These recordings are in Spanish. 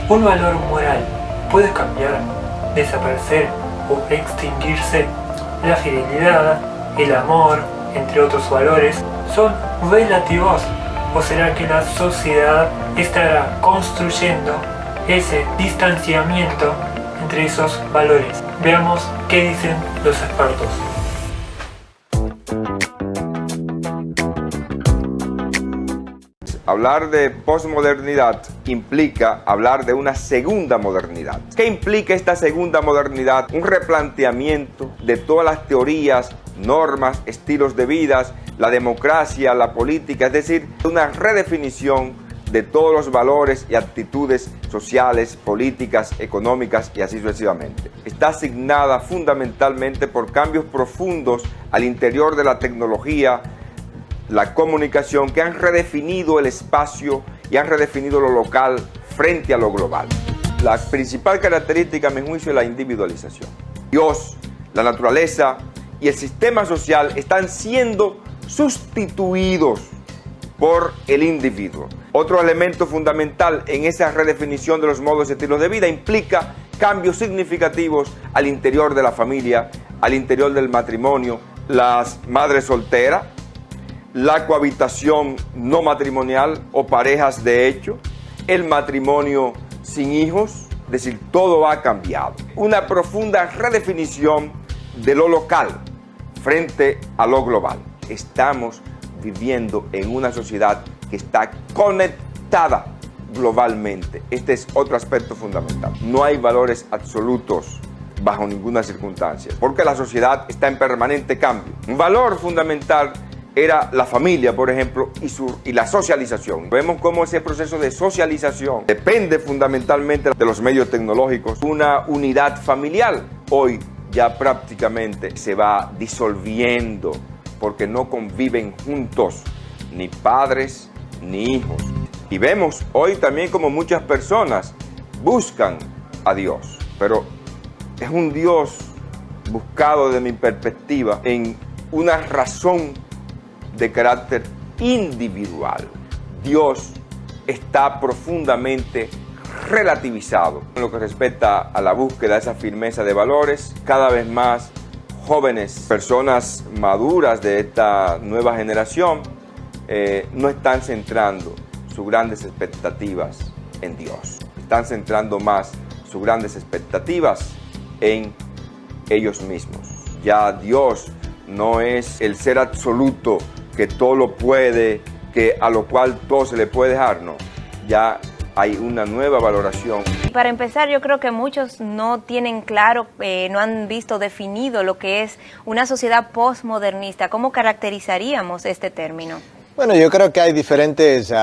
¿Un valor moral puede cambiar, desaparecer o extinguirse? La fidelidad, el amor, entre otros valores, son relativos. ¿O será que la sociedad estará construyendo ese distanciamiento entre esos valores? Veamos qué dicen los expertos. Hablar de posmodernidad implica hablar de una segunda modernidad. ¿Qué implica esta segunda modernidad? Un replanteamiento de todas las teorías, normas, estilos de vida, la democracia, la política, es decir, una redefinición de todos los valores y actitudes sociales, políticas, económicas y así sucesivamente. Está asignada fundamentalmente por cambios profundos al interior de la tecnología, la comunicación, que han redefinido el espacio y han redefinido lo local frente a lo global. La principal característica, a mi juicio, es la individualización. Dios, la naturaleza y el sistema social están siendo sustituidos por el individuo. Otro elemento fundamental en esa redefinición de los modos y estilos de vida implica cambios significativos al interior de la familia, al interior del matrimonio, las madres solteras, la cohabitación no matrimonial o parejas de hecho, el matrimonio sin hijos, es decir, todo ha cambiado. Una profunda redefinición de lo local frente a lo global. Estamos viviendo en una sociedad que está conectada globalmente. Este es otro aspecto fundamental. No hay valores absolutos bajo ninguna circunstancia, porque la sociedad está en permanente cambio. Un valor fundamental era la familia, por ejemplo, y la socialización. Vemos cómo ese proceso de socialización depende fundamentalmente de los medios tecnológicos. Una unidad familiar hoy ya prácticamente se va disolviendo porque no conviven juntos ni padres ni hijos. Y vemos hoy también como muchas personas buscan a Dios, pero es un Dios buscado desde mi perspectiva en una razón de carácter individual. Dios está profundamente relativizado en lo que respecta a la búsqueda de esa firmeza de valores. Cada vez más jóvenes, personas maduras de esta nueva generación, no están centrando sus grandes expectativas en Dios. Están centrando más sus grandes expectativas en ellos mismos. Ya Dios no es el ser absoluto que todo lo puede, que a lo cual todo se le puede dejar, no. Ya hay una nueva valoración. Para empezar, yo creo que muchos no tienen claro, no han visto definido lo que es una sociedad postmodernista. ¿Cómo caracterizaríamos este término? Bueno, yo creo que hay diferentes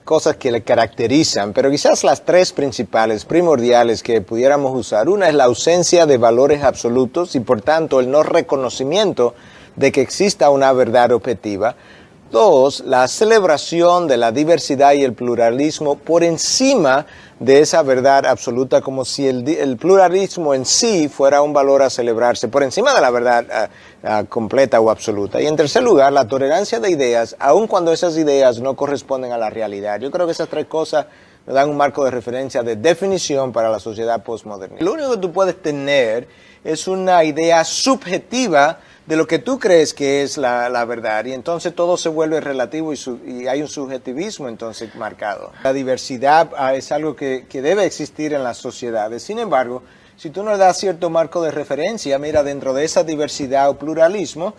cosas que le caracterizan, pero quizás las tres principales, primordiales que pudiéramos usar. Una es la ausencia de valores absolutos y por tanto el no reconocimiento de que exista una verdad objetiva. Dos, la celebración de la diversidad y el pluralismo por encima de esa verdad absoluta, como si el pluralismo en sí fuera un valor a celebrarse por encima de la verdad completa o absoluta. Y en tercer lugar, la tolerancia de ideas, aun cuando esas ideas no corresponden a la realidad. Yo creo que esas tres cosas nos dan un marco de referencia, de definición para la sociedad postmoderna. Lo único que tú puedes tener es una idea subjetiva de lo que tú crees que es la verdad, y entonces todo se vuelve relativo y hay un subjetivismo entonces marcado. La diversidad es algo que debe existir en las sociedades. Sin embargo, si tú no das cierto marco de referencia, mira, dentro de esa diversidad o pluralismo,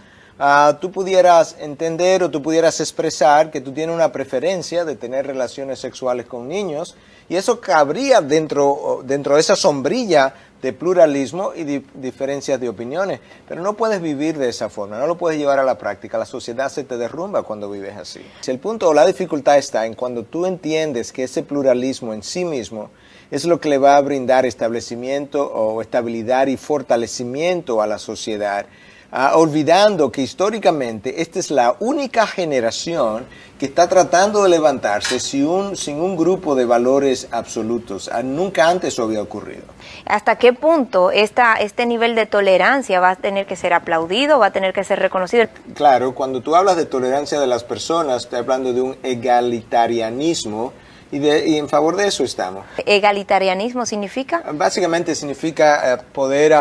tú pudieras entender o tú pudieras expresar que tú tienes una preferencia de tener relaciones sexuales con niños, y eso cabría dentro de esa sombrilla de pluralismo y diferencias de opiniones, pero no puedes vivir de esa forma, no lo puedes llevar a la práctica. La sociedad se te derrumba cuando vives así. El punto o la dificultad está en cuando tú entiendes que ese pluralismo en sí mismo es lo que le va a brindar establecimiento o estabilidad y fortalecimiento a la sociedad, olvidando que históricamente esta es la única generación que está tratando de levantarse sin un grupo de valores absolutos. Nunca antes había ocurrido. ¿Hasta qué punto este nivel de tolerancia va a tener que ser aplaudido, va a tener que ser reconocido? Claro, cuando tú hablas de tolerancia de las personas, estás hablando de un egalitarianismo Y en favor de eso estamos. ¿Egalitarianismo significa? Básicamente significa poder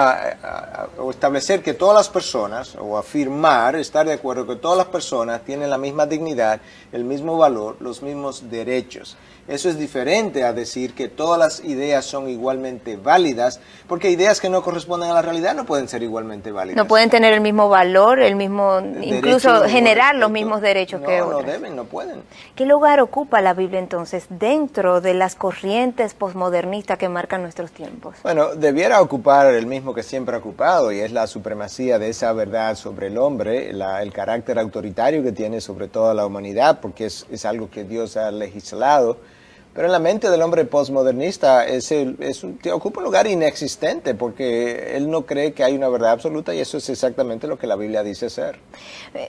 o establecer que todas las personas, o afirmar, estar de acuerdo que todas las personas tienen la misma dignidad, el mismo valor, los mismos derechos. Eso es diferente a decir que todas las ideas son igualmente válidas, porque ideas que no corresponden a la realidad no pueden ser igualmente válidas. No pueden tener el mismo valor, el mismo, incluso generar los respeto. mismos derechos que otras. No deben, no pueden. ¿Qué lugar ocupa la Biblia entonces dentro de las corrientes posmodernistas que marcan nuestros tiempos? Bueno, debiera ocupar el mismo que siempre ha ocupado, y es la supremacía de esa verdad sobre el hombre, el carácter autoritario que tiene sobre toda la humanidad, porque es algo que Dios ha legislado. Pero en la mente del hombre postmodernista ocupa un lugar inexistente, porque él no cree que hay una verdad absoluta, y eso es exactamente lo que la Biblia dice ser.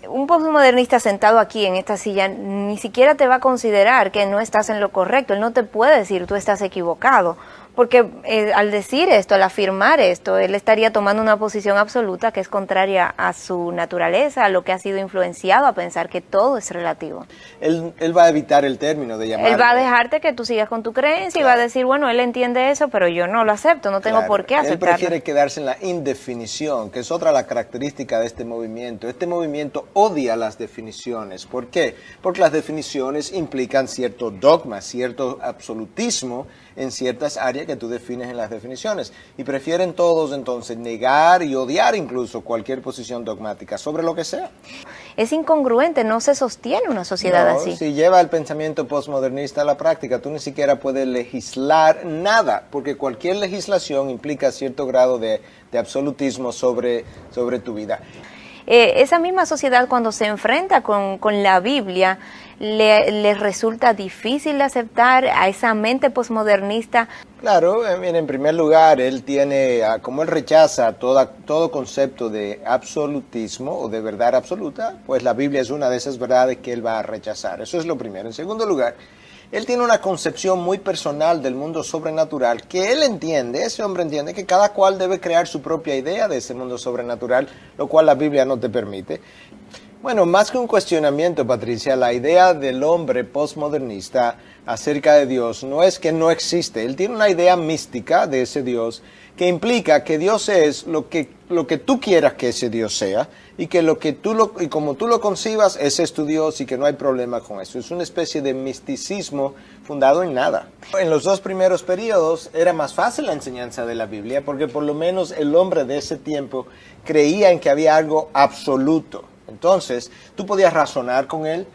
Un postmodernista sentado aquí en esta silla ni siquiera te va a considerar que no estás en lo correcto. Él no te puede decir tú estás equivocado, porque al decir esto, al afirmar esto, él estaría tomando una posición absoluta que es contraria a su naturaleza, a lo que ha sido influenciado a pensar que todo es relativo. Él va a evitar el término de llamar. Él va a dejarte que tú sigas con tu creencia, claro, y va a decir, bueno, él entiende eso, pero yo no lo acepto, no tengo por qué aceptarlo. Él prefiere quedarse en la indefinición, que es otra la característica de este movimiento. Este movimiento odia las definiciones. ¿Por qué? Porque las definiciones implican cierto dogma, cierto absolutismo en ciertas áreas que tú defines en las definiciones, y prefieren todos entonces negar y odiar incluso cualquier posición dogmática sobre lo que sea. Es incongruente, no se sostiene una sociedad así. Si lleva el pensamiento postmodernista a la práctica, tú ni siquiera puedes legislar nada, porque cualquier legislación implica cierto grado de absolutismo sobre tu vida. Esa misma sociedad, cuando se enfrenta con la Biblia, le resulta difícil aceptar a esa mente posmodernista. Claro, en primer lugar, como él rechaza todo concepto de absolutismo o de verdad absoluta, pues la Biblia es una de esas verdades que él va a rechazar. Eso es lo primero. En segundo lugar, él tiene una concepción muy personal del mundo sobrenatural que ese hombre entiende que cada cual debe crear su propia idea de ese mundo sobrenatural, lo cual la Biblia no te permite. Bueno, más que un cuestionamiento, Patricia, la idea del hombre postmodernista acerca de Dios no es que no existe. Él tiene una idea mística de ese Dios que implica que Dios es lo que tú quieras que ese Dios sea, y que y como tú lo concibas, ese es tu Dios, y que no hay problema con eso. Es una especie de misticismo fundado en nada. En los dos primeros periodos era más fácil la enseñanza de la Biblia, porque por lo menos el hombre de ese tiempo creía en que había algo absoluto. Entonces, tú podías razonar con él.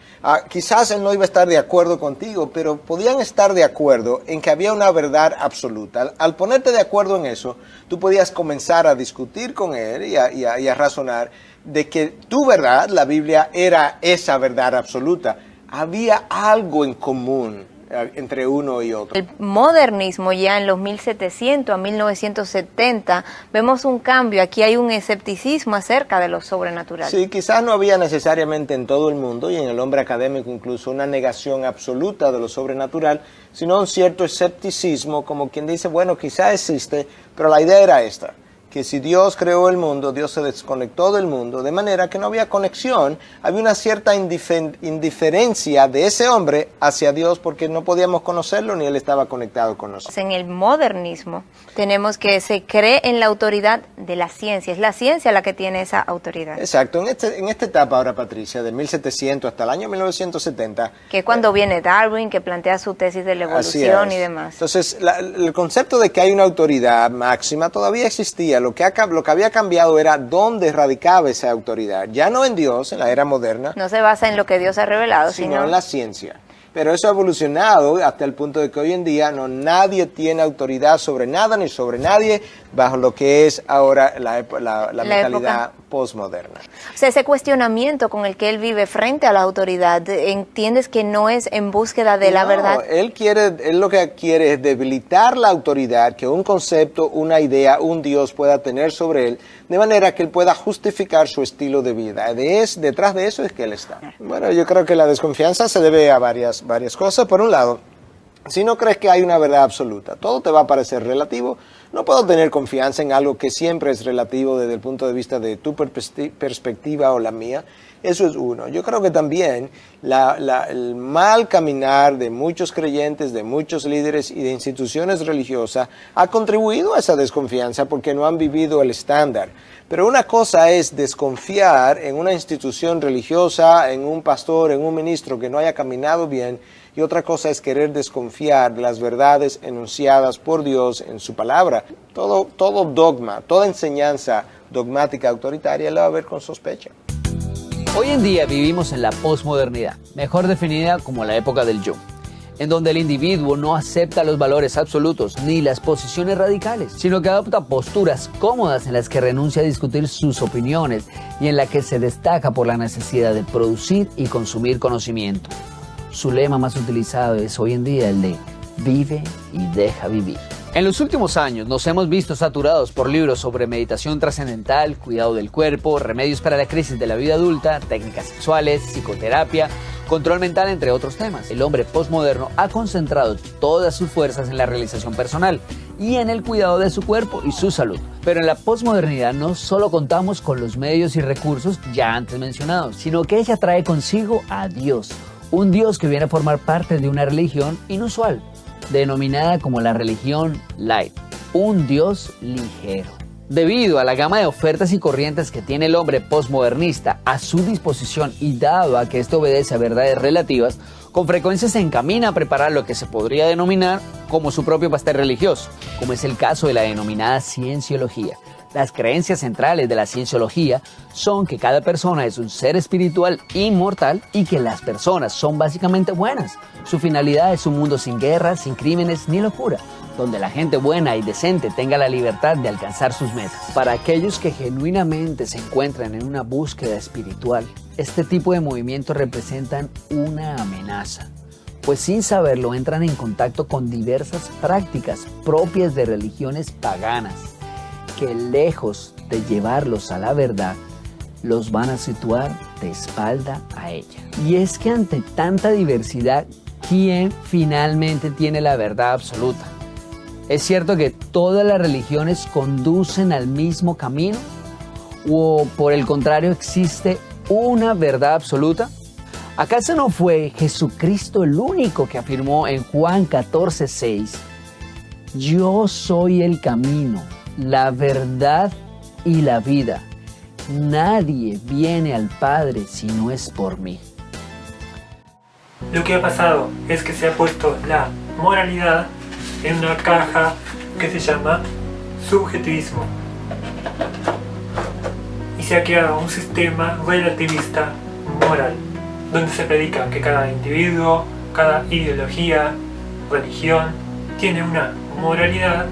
Quizás él no iba a estar de acuerdo contigo, pero podían estar de acuerdo en que había una verdad absoluta. Al ponerte de acuerdo en eso, tú podías comenzar a discutir con él y a razonar de que tu verdad, la Biblia, era esa verdad absoluta. Había algo en común entre uno y otro. El modernismo, ya en los 1700 a 1970, vemos un cambio. Aquí hay un escepticismo acerca de lo sobrenatural. Sí, quizás no había necesariamente en todo el mundo, y en el hombre académico incluso, una negación absoluta de lo sobrenatural, sino un cierto escepticismo, como quien dice, bueno, quizás existe, pero la idea era esta, que si Dios creó el mundo, Dios se desconectó del mundo, de manera que no había conexión, había una cierta indiferencia de ese hombre hacia Dios, porque no podíamos conocerlo ni él estaba conectado con nosotros. En el modernismo tenemos que se cree en la autoridad de la ciencia, es la ciencia la que tiene esa autoridad. Exacto, en esta etapa ahora, Patricia, de 1700 hasta el año 1970. Que es cuando viene Darwin, que plantea su tesis de la evolución y demás. Entonces, el concepto de que hay una autoridad máxima todavía existía. Lo que había cambiado era dónde radicaba esa autoridad. Ya no en Dios, en la era moderna. No se basa en lo que Dios ha revelado, sino en la ciencia. Pero eso ha evolucionado hasta el punto de que hoy en día nadie tiene autoridad sobre nada ni sobre nadie bajo lo que es ahora la mentalidad postmoderna. O sea, ese cuestionamiento con el que él vive frente a la autoridad, ¿entiendes que no es en búsqueda de la verdad? Él lo que quiere es debilitar la autoridad que un concepto, una idea, un Dios pueda tener sobre él, de manera que él pueda justificar su estilo de vida. Detrás de eso es que él está. Bueno, yo creo que la desconfianza se debe a varias cosas. Por un lado, si no crees que hay una verdad absoluta, todo te va a parecer relativo, No puedo tener confianza en algo que siempre es relativo desde el punto de vista de tu perspectiva o la mía. Eso es uno. Yo creo que también el mal caminar de muchos creyentes, de muchos líderes y de instituciones religiosas ha contribuido a esa desconfianza porque no han vivido el estándar. Pero una cosa es desconfiar en una institución religiosa, en un pastor, en un ministro que no haya caminado bien, y otra cosa es querer desconfiar de las verdades enunciadas por Dios en su palabra. Todo dogma, toda enseñanza dogmática autoritaria la va a ver con sospecha. Hoy en día vivimos en la posmodernidad, mejor definida como la época del yo, en donde el individuo no acepta los valores absolutos ni las posiciones radicales, sino que adopta posturas cómodas en las que renuncia a discutir sus opiniones y en la que se destaca por la necesidad de producir y consumir conocimiento. Su lema más utilizado es hoy en día el de vive y deja vivir. En los últimos años nos hemos visto saturados por libros sobre meditación trascendental, cuidado del cuerpo, remedios para la crisis de la vida adulta, técnicas sexuales, psicoterapia, control mental, entre otros temas. El hombre postmoderno ha concentrado todas sus fuerzas en la realización personal y en el cuidado de su cuerpo y su salud. Pero en la posmodernidad no solo contamos con los medios y recursos ya antes mencionados, sino que ella trae consigo a Dios, un Dios que viene a formar parte de una religión inusual, denominada como la religión light, un Dios ligero. Debido a la gama de ofertas y corrientes que tiene el hombre postmodernista a su disposición y dado a que esto obedece a verdades relativas, con frecuencia se encamina a preparar lo que se podría denominar como su propio pastel religioso, como es el caso de la denominada cienciología. Las creencias centrales de la cienciología son que cada persona es un ser espiritual inmortal y que las personas son básicamente buenas. Su finalidad es un mundo sin guerras, sin crímenes ni locura, donde la gente buena y decente tenga la libertad de alcanzar sus metas. Para aquellos que genuinamente se encuentran en una búsqueda espiritual, este tipo de movimientos representan una amenaza, pues sin saberlo entran en contacto con diversas prácticas propias de religiones paganas, que lejos de llevarlos a la verdad, los van a situar de espalda a ella. Y es que ante tanta diversidad, ¿quién finalmente tiene la verdad absoluta? ¿Es cierto que todas las religiones conducen al mismo camino? ¿O por el contrario existe una verdad absoluta? ¿Acaso no fue Jesucristo el único que afirmó en Juan 14:6, yo soy el camino, la verdad y la vida? Nadie viene al Padre si no es por mí. Lo que ha pasado es que se ha puesto la moralidad en una caja que se llama subjetivismo. Y se ha creado un sistema relativista moral, donde se predica que cada individuo, cada ideología, religión, tiene una moralidad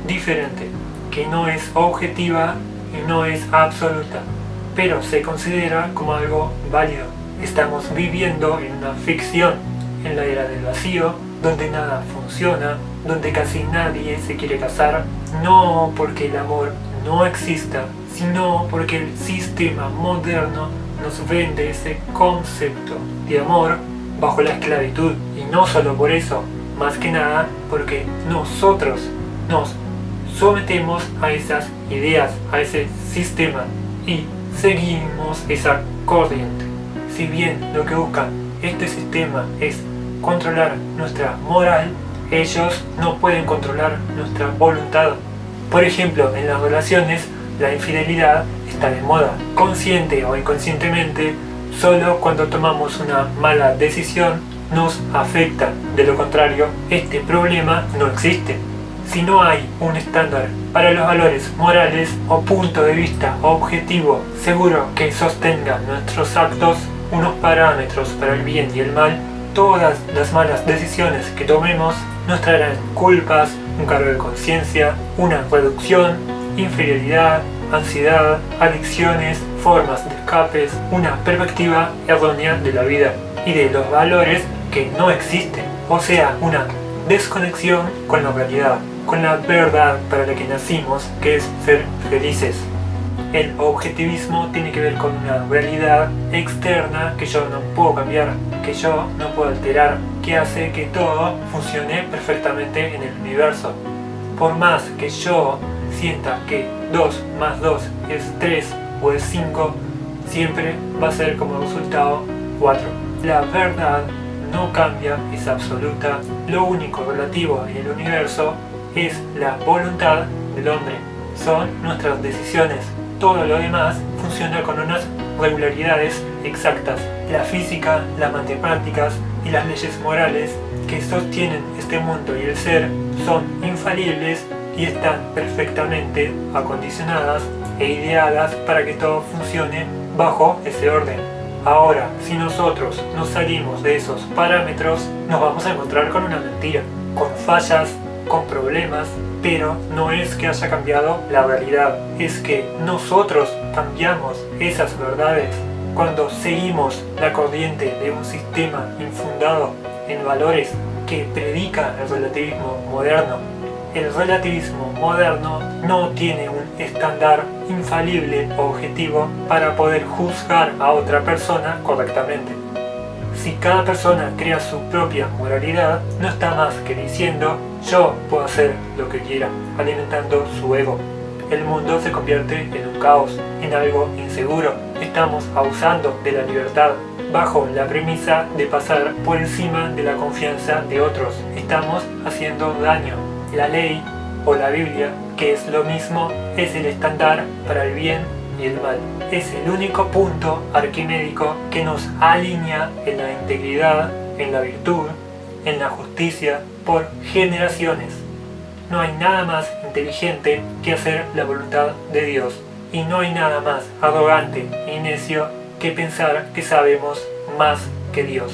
diferente, que no es objetiva y no es absoluta, pero se considera como algo válido. Estamos viviendo en una ficción, en la era del vacío, donde nada funciona, donde casi nadie se quiere casar, no porque el amor no exista, sino porque el sistema moderno nos vende ese concepto de amor bajo la esclavitud. Y no solo por eso, más que nada porque nosotros nos sometemos a esas ideas, a ese sistema y seguimos esa corriente. Si bien lo que busca este sistema es controlar nuestra moral, ellos no pueden controlar nuestra voluntad. Por ejemplo, en las relaciones, la infidelidad está de moda, consciente o inconscientemente. Solo cuando tomamos una mala decisión nos afecta. De lo contrario, este problema no existe. Si no hay un estándar para los valores morales o punto de vista objetivo seguro que sostenga nuestros actos, unos parámetros para el bien y el mal, todas las malas decisiones que tomemos nos traerán culpas, un cargo de conciencia, una reducción, inferioridad, ansiedad, adicciones, formas de escapes, una perspectiva errónea de la vida y de los valores que no existen, o sea, una desconexión con la realidad, con la verdad para la que nacimos, que es ser felices. El objetivismo tiene que ver con una realidad externa que yo no puedo cambiar, que yo no puedo alterar, que hace que todo funcione perfectamente en el universo. Por más que yo sienta que 2 más 2 es 3 o es 5, siempre va a ser como resultado 4. La verdad no cambia, es absoluta. Lo único relativo en el universo es la voluntad del hombre. Son nuestras decisiones. Todo lo demás funciona con unas regularidades exactas. La física, las matemáticas y las leyes morales que sostienen este mundo y el ser son infalibles y están perfectamente acondicionadas e ideadas para que todo funcione bajo ese orden. Ahora, si nosotros nos salimos de esos parámetros, nos vamos a encontrar con una mentira, con fallas, con problemas, pero no es que haya cambiado la realidad, es que nosotros cambiamos esas verdades. Cuando seguimos la corriente de un sistema infundado en valores que predica el relativismo moderno, el relativismo moderno no tiene un estándar infalible o objetivo para poder juzgar a otra persona correctamente. Si cada persona crea su propia moralidad, no está más que diciendo yo puedo hacer lo que quiera, alimentando su ego. El mundo se convierte en un caos, en algo inseguro. Estamos abusando de la libertad bajo la premisa de pasar por encima de la confianza de otros. Estamos haciendo daño. La ley o la Biblia, que es lo mismo, es el estándar para el bien y el mal. Es el único punto arquimédico que nos alinea en la integridad, en la virtud, en la justicia por generaciones. No hay nada más inteligente que hacer la voluntad de Dios, y no hay nada más arrogante y necio que pensar que sabemos más que Dios.